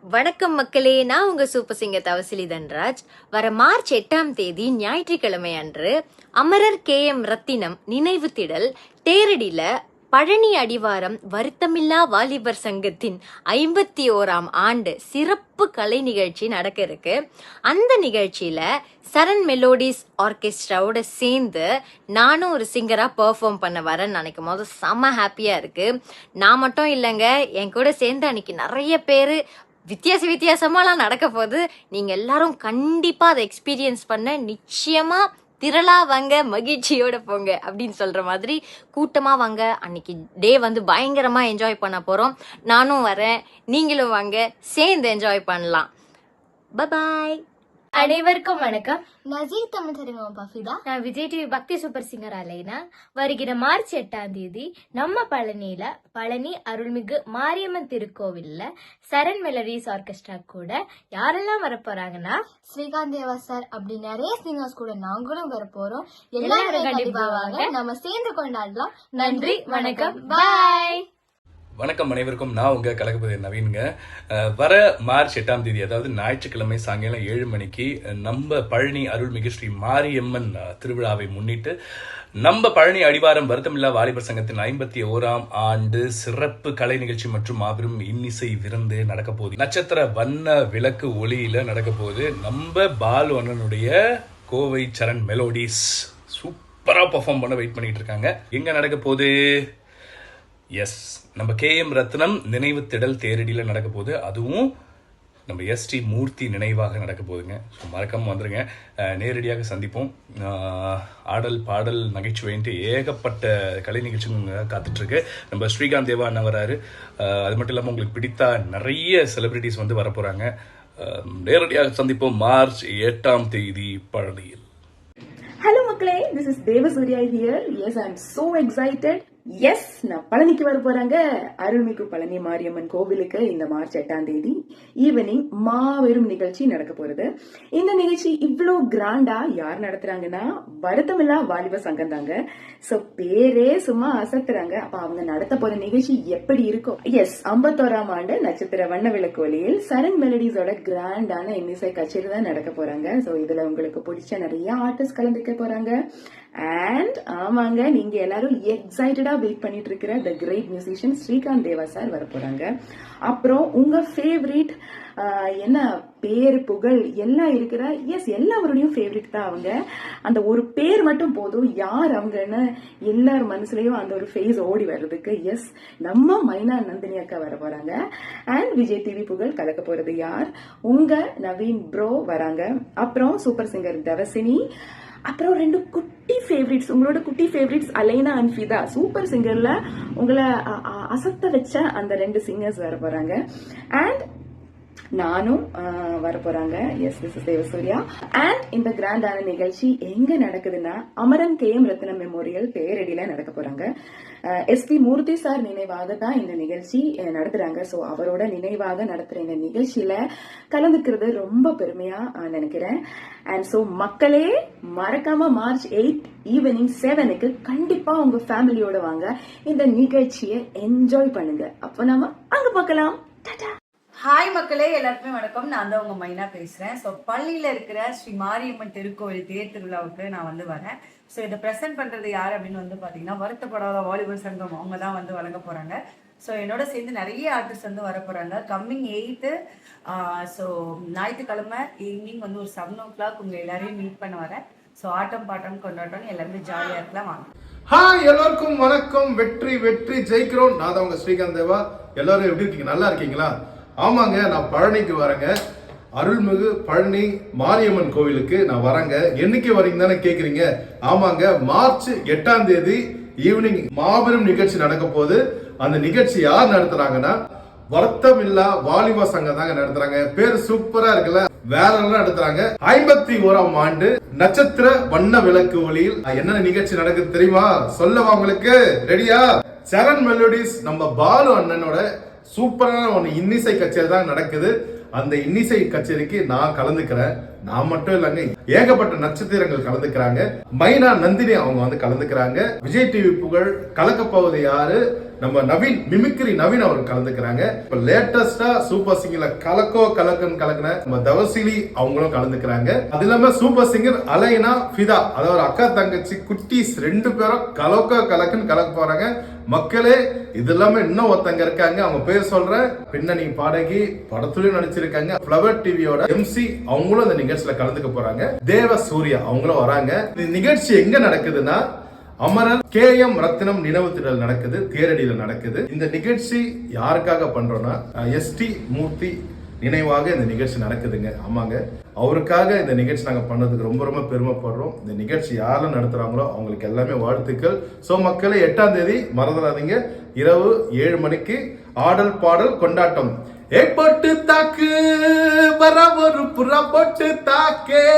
வணக்கம் மக்களே, நான் உங்க சூப்பர் சிங்கர் தவசிலி தன்ராஜ். வர மார்ச் 8ஆம் தேதி ஞாயிற்றுக்கிழமை அன்று அமரர் KM ரத்தினம் நினைவு திடல் தேரடியில பழனி அடிவாரம் வருத்தமில்லா வாலிபர் சங்கத்தின் 51ஆம் ஆண்டு சிறப்பு கலை நிகழ்ச்சி நடக்க இருக்கு. அந்த நிகழ்ச்சியில சரண் மெலோடிஸ் ஆர்கெஸ்ட்ராவோட சேர்ந்து நானும் ஒரு சிங்கரா பெர்ஃபார்ம் பண்ண வரேன்னு நினைக்கும் போது செம்ம ஹாப்பியா இருக்கு. நான் மட்டும் இல்லைங்க, என் கூட சேர்ந்து அன்னைக்கு நிறைய பேர் வித்தியாசமாலாம் நடக்க போகுது. நீங்க எல்லாரும் கண்டிப்பா அதை எக்ஸ்பீரியன்ஸ் பண்ண நிச்சயமா திரளா வாங்க, மகிழ்ச்சியோட போங்க அப்படின்னு சொல்ற மாதிரி கூட்டமா வாங்க. அன்னைக்கு டே பயங்கரமா என்ஜாய் பண்ண போறோம். நானும் வரேன், நீங்களும் வாங்க, சேர்ந்து என்ஜாய் பண்ணலாம். பாய். அனைவருக்கும் வணக்கம். நசீர் தமிழ் சரிகம பஃபிதா. நான் விஜய் டிவி பக்தி சூப்பர் சிங்கர் அலைனா. வருகிற மார்ச் 8ஆம் தேதி நம்ம பழனி அருள்மிகு மாரியம்மன் திருக்கோவில்ல சரண் மெலடிஸ் ஆர்கெஸ்ட்ரா கூட யாரெல்லாம் வர போறாங்கன்னா ஸ்ரீகாந்த் தேவா சார் அப்படி நிறைய சிங்கர்ஸ் கூட நாங்களும் வர போறோம். எல்லாரும் கண்டிப்பா வாங்க, நம்ம சேர்ந்து கொண்டாடலாம். நன்றி, வணக்கம், பாய். வணக்கம் அனைவருக்கும். நான் உங்க கலகபதி நவீனுங்க. வர மார்ச் 8ஆம் தேதி, அதாவது ஞாயிற்றுக்கிழமை சாயங்காலம் 7 மணிக்கு நம்ம பழனி அருள்மிகு ஸ்ரீ மாரியம்மன் திருவிழாவை முன்னிட்டு நம்ம பழனி அடிவாரம் வருத்தமில்லா வாலிபர் சங்கத்தின் 51ஆம் ஆண்டு சிறப்பு கலை நிகழ்ச்சி மற்றும் மாபெரும் இன்னிசை விருந்து நடக்க போகுது. நட்சத்திர வண்ண விளக்கு ஒளியில நடக்க போகுது. நம்ம பாலு அண்ணனுடைய கோவை சரண் மெலோடிஸ் சூப்பரா பெர்ஃபார்ம் பண்ண வெயிட் பண்ணிட்டு இருக்காங்க. எங்க நடக்க போகுது? எஸ், நம்ம KM ரத்னம் நினைவு திடல் தேரடியில் நடக்க போகுது. அதுவும் நம்ம ST மூர்த்தி நினைவாக நடக்க போகுதுங்க. ஸோ மறக்காம வந்துருங்க, நேரடியாக சந்திப்போம். ஆடல் பாடல் நகைச்சுவைன்ட்டு ஏகப்பட்ட கலை நிகழ்ச்சிகள் காத்துட்ருக்கு. நம்ம ஸ்ரீகாந்த் தேவா அண்ணன் வராரு. அது மட்டும் இல்லாமல் உங்களுக்கு பிடித்த நிறைய செலிபிரிட்டிஸ் வர போகிறாங்க. நேரடியாக சந்திப்போம் மார்ச் 8ஆம் தேதி பழனியில். Hello மக்களே, this is Devasuriya here. Yes, I am so excited. Yes, நான் பழனிக்கு வர போறாங்க. அருள்மிகு பழனி மாரியம்மன் கோவிலுக்கு இந்த மார்ச் 8ஆம் தேதி ஈவினிங் மாபெரும் நிகழ்ச்சி நடக்க போறது. இந்த நிகழ்ச்சி இவ்வளோ கிராண்டா யார் நடத்துறாங்கன்னா வருத்தமில்லா வாலிப சங்கம் தாங்க. சோ பேரே சும்மா அசத்துறாங்க. அப்ப அவங்க நடத்த போற நிகழ்ச்சி எப்படி இருக்கும்? எஸ், 51ஆம் ஆண்டு நட்சத்திர வண்ண விளக்கு ஒளியில் சரண் மெலடிஸோட கிராண்டான இன்னிசை கச்சேரி தான் நடக்க போறாங்க. சோ இதுல உங்களுக்கு பிடிச்ச நிறைய ஆர்டிஸ்ட் கலந்துக்க போறாங்க. அண்ட் ஆமாங்க, நீங்க எல்லாரும் எக்ஸைட்டடா வெயிட் பண்ணிட்டு இருக்கிற தி கிரேட் மியூசிஷியன் ஸ்ரீகாந்த் தேவா சார் வர போறாங்க. அப்புறம் உங்க ஃபேவரட் என்ன பேர் புகழ் எல்லாம் இருக்கிற எல்லாருடையும் ஃபேவரட் தான் அவங்க. அந்த ஒரு பேர் மட்டும் போதும், யார் அவங்கன்னு எல்லார் மனசுலயும் அந்த ஒரு ஃபேஸ் ஓடி வர்றதுக்கு. எஸ், நம்ம மைனா நந்தினி அக்கா வர போறாங்க. அண்ட் விஜய் டிவி புகழ் கலக்க போறது யார்? உங்க நவீன் ப்ரோ வராங்க. அப்புறம் சூப்பர் சிங்கர் தவசினி. அப்புறம் 2 குட்டி ஃபேவரட்ஸ், உங்களோட குட்டி favourites Alaina and Fida. Super சிங்கர்ல உங்களை அசத்த வச்ச அந்த 2 சிங்கர்ஸ் வர போறாங்க. அண்ட் நானும் வர போறாங்க. Yes, this is Devasurya. And இந்த கிராண்டான நிகழ்ச்சி எங்க நடக்குதுன்னா அமரன் KM ரத்னம் மெமோரியல் தேரடியில நடக்க போறாங்க. ST மூர்த்தி சார் நினைவாக தான் இந்த நிகழ்ச்சி நடத்துறாங்க. சோ அவரோட நினைவாக நடத்துற இந்த நிகழ்ச்சியில கலந்துக்கிறது ரொம்ப பெருமையா நினைக்கிறேன். அண்ட் சோ மக்களே, மறக்காம மார்ச் 8 ஈவினிங் 7க்கு கண்டிப்பா உங்க ஃபேமிலியோட வாங்க, இந்த நிகழ்ச்சியை என்ஜாய் பண்ணுங்க. அப்போ நாம அங்க பார்க்கலாம். டாடா. ஹாய் மக்களே, எல்லாருக்குமே வணக்கம். நான் தான் உங்க மைனா பேசுறேன். ஸோ பள்ளியில இருக்கிற ஸ்ரீ மாரியம்மன் திருக்கோவில் தேர் திருவிழாவுக்கு நான் வரேன். ஸோ இதை ப்ரெசென்ட் பண்றது யார் அப்படின்னு பாத்தீங்கன்னா வருத்தப்படாத வாலிபர் சங்கம். அவங்க தான் வழங்க போறாங்க. ஸோ என்னோட சேர்ந்து நிறைய ஆர்டிஸ்ட் வர போறாங்க. கம்மிங் 8 ஸோ ஞாயிற்றுக்கிழமை ஈவினிங் ஒரு 7 o'clock உங்க எல்லாரையும் மீட் பண்ண வரேன். ஸோ ஆட்டம் பாட்டம் கொண்டாட்டம் எல்லாருமே ஜாலியா இருக்கலாம், வாங்க. ஹாய், எல்லாருக்கும் வணக்கம். வெற்றி வெற்றி ஜெயிக்கிறோம். நான் தான் உங்க ஸ்ரீகாந்த் தேவா. எல்லாரும் எப்படி இருக்கீங்க? நல்லா இருக்கீங்களா? ஆமாங்க, நான் பழனிக்கு வரேங்க. அருள்மிகு பழனி மாரியம்மன் கோவிலுக்கு நான் வரேங்க. என்னைக்கு வரீங்க தானே கேக்குறீங்க? ஆமாங்க, மார்ச் 8ஆம் தேதி ஈவினிங் மாபெரும் நிகழ்ச்சி நடக்க போகுது. அந்த நிகழ்ச்சி யார் நடத்துறாங்கன்னா வருத்தமில்லா வாலிப சங்கம் தாங்க நடத்துறாங்க. பேர் சூப்பரா இருக்குல்ல, வேற நடத்துறாங்க. 51ஆம் ஆண்டு நட்சத்திர வண்ண விளக்கு ஒளியில் என்ன நிகழ்ச்சி நடக்குது தெரியுமா? சொல்லவா உங்களுக்கு? ரெடியா? சரண் மெலோடிஸ் நம்ம பாலு அண்ணனோட சூப்பரான ஒன்று இன்னிசை கச்சேரி தான் நடக்குது. அந்த இன்னிசை கச்சேரிக்கு நான் கலந்துக்கிறேன். நான் மட்டும் இல்லைங்க, ஏகப்பட்ட நட்சத்திரங்கள் கலந்துக்கிறாங்க. மைனா நந்தினி அவங்க கலந்துக்கிறாங்க. விஜய் டிவி புகழ் கலக்க போவது யாரு? நம்ம நவீன் மிமிக்ரி நவீன் அவர் கலந்துக்கிறாங்க. இப்ப லேட்டஸ்டா சூப்பர் சிங்கர்ல கலக்குன்னு கலக்குன நம்ம தவசிலி அவங்களும் கலந்துக்கிறாங்க. அது இல்லாம சூப்பர் சிங்கர் அலைனா ஃபிதா, அதாவது அக்கா தங்கச்சி குட்டீஸ் 2 பேரும் கலக்குன்னு கலக்க போறாங்க. மக்களே இது இல்லாம இன்னும் ஒருத்தங்க இருக்காங்க, அவங்க பேர் சொல்றேன். பின்னணி பாடகி, படத்துலயும் நடிச்சிருக்காங்க. ஃபிளவர் டிவியோட MC அவங்களும் இந்த நிகழ்ச்சியில கலந்துக்க போறாங்க. தேவ சூர்யா அவங்களும் வராங்க. இந்த நிகழ்ச்சி எங்க நடக்குதுன்னா அமரர் KM ரத்தினம் நினைவு திடல் நடக்குது, தேரடியில நடக்குது. இந்த நிகழ்ச்சி யாருக்காக பண்றோம்னா ST மூர்த்தி நினைவாக இந்த நிகழ்ச்சி நடக்குதுங்க. ஆமாங்க, அவருக்காக இந்த நிகழ்ச்சி நாங்க பண்ணதுக்கு ரொம்ப ரொம்ப பெருமைப்படுறோம். இந்த நிகழ்ச்சி யாரெல்லாம் நடத்துறாங்களோ அவங்களுக்கு எல்லாமே வாழ்த்துக்கள். சோ மக்களே 8ஆம் தேதி மறந்துடாதீங்க, இரவு 7 மணிக்கு ஆடல் பாடல் கொண்டாட்டம். ஏ போட்டு தாக்கு வர ஒரு புறா போட்டு தாக்கே.